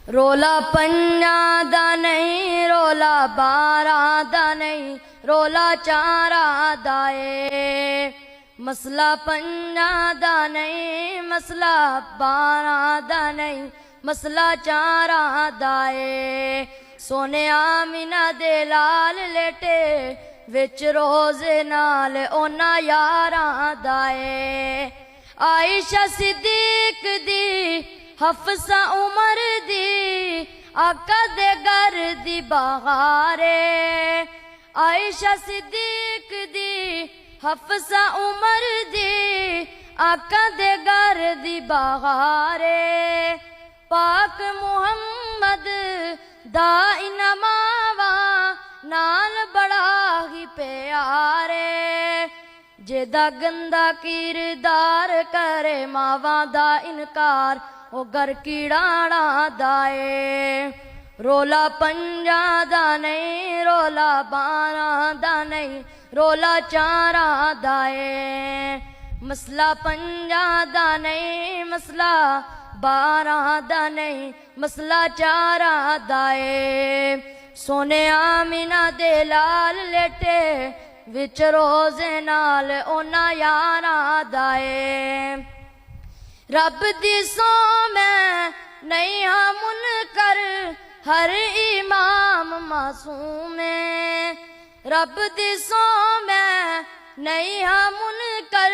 رولا پنجاں دا نہیں رولا باراں دا نہیں رولا چاراں دا اے مسئلہ پنجاں دا نہیں مسئلہ باراں دا نہیں مسئلہ چاراں دا اے سونے آمینہ دے لال لیٹے وچ روزے نال اونا یاراں دا اے عائشہ صدیق دی حفصہ عمر دی آقا دے گھر دی بہارے عائشہ صدیق دی حفصہ عمر دی آقا دے گھر دی بہارے پاک محمد دا انماوا نال بڑا ہی پیارے جیدہ گندہ کردار کرے ماواں دا انکار او گر کیڑاڑا دائے رولا پنجاں دا نہیں رولا باراں دا نہیں رولا چاراں دائے مسئلہ پنجاں دا نہیں مسئلہ باراں دا نہیں مسئلہ چاراں دائے سونے آمینہ دے لال لیٹے وچ روزے نال اونا یاراں دائے رب دی سو میں نہیں ہاں منکر ہر امام معصوم ہے رب دی سو میں نہیں ہاں منکر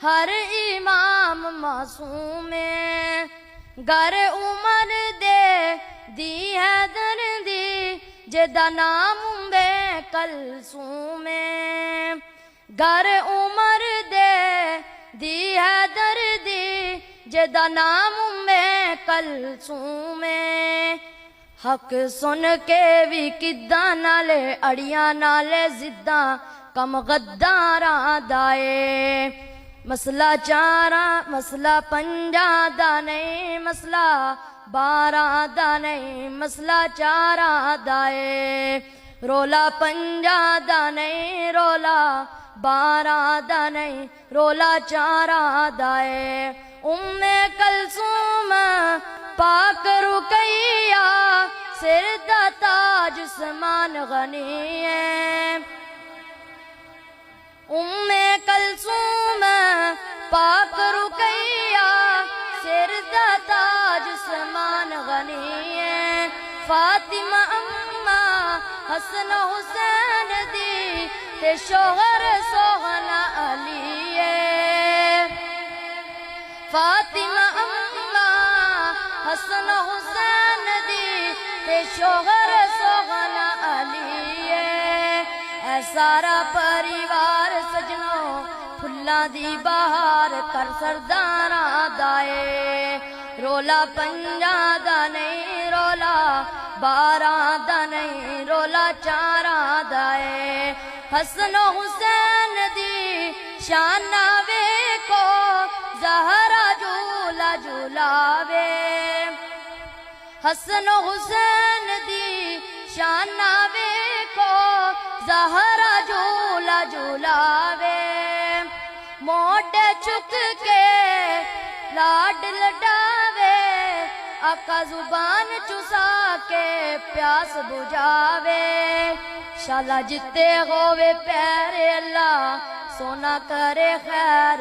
ہر امام معصوم ہے گر عمر دے دی حیدر دی جدا نام بے کلثوم ہے گر عمر دے دی حیدر دی جدا نام میں کلثوم ہے حق سن کے بھی کداں نالے اڑیاں نالے زداں کم غداراں دائے مسئلہ چاراں مسئلہ پنجاں دا نہیں مسئلہ باراں دا نہیں مسئلہ چاراں دائے رولا پنجاں دا نہیں رولا باراں دا نہیں رولا چاراں دائے ام کلثوم پاک رقیہ سر دا تاج عثمان غنی ہے ام کلثوم پاک رقیہ سر دا تاج عثمان غنی ہے فاطمہ اماں حسن حسین دی تے شوہر سوہنا علی ہے فاطمہ اماں حسن حسین دی تے شوہر سوہنا علی ہے اے سارا پریوار سجنوں پھلاں دی بہار کر سرداراں دائے رولا پنجاں دا نہیں رولا باراں دا نہیں رولا چاراں دائے حسن و حسین دی شانہ ویکھو زہرا جھولا جھولاوے حسن و حسین دی شانہ ویکھو زہرا جھولا جھولاوے موڈے چک کے لاڈ لڈاوے آقا زبان چسا کے پیاس بجھاوے شالا جتے ہوئے پیارے اللہ سونا کرے خیر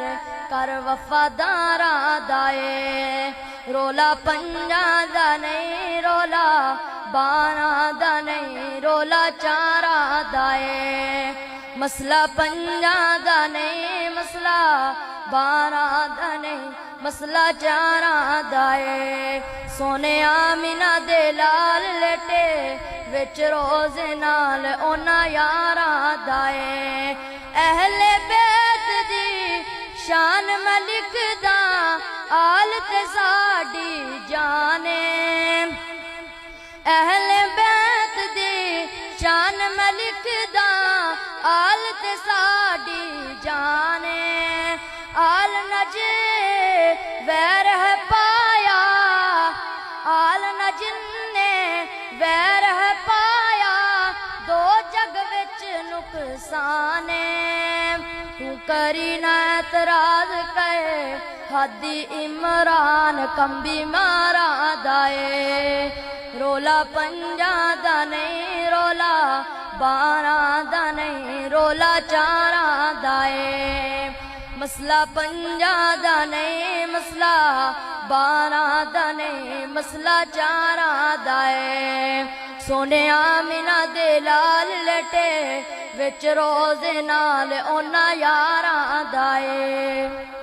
کر وفاداراں دائے رولا پنجاں دا نہیں رولا باراں دا نہیں رولا چاراں دائے مسئلہ پنجاں دا نہیں مسئلہ باراں دا نہیں مسئلہ چاراں دائے سونے آمینہ دے لال لیٹے وچ روزے نال اونا یاراں دائے اہل بیت دی شان ملک دا آل تے ساڈی جانے اہل بیت دی شان ملک دا آل تے ساڈی جانے آل نجے ویر ہے پایا آل نجنے ویر ہے پایا دو جگ وچ نقصانے تو کری نہ اعتراض کہے حدی عمران کمبی مارا دائے رولا پنجاں دا نہیں رولا باراں دا نہیں رولا چاراں دا اے مسئلہ پنجاں دا نہیں مسئلہ باراں دا نہیں مسئلہ چاراں دا اے سونے آمینہ دے لال لٹے وچ روزے نال اونا یاراں دا اے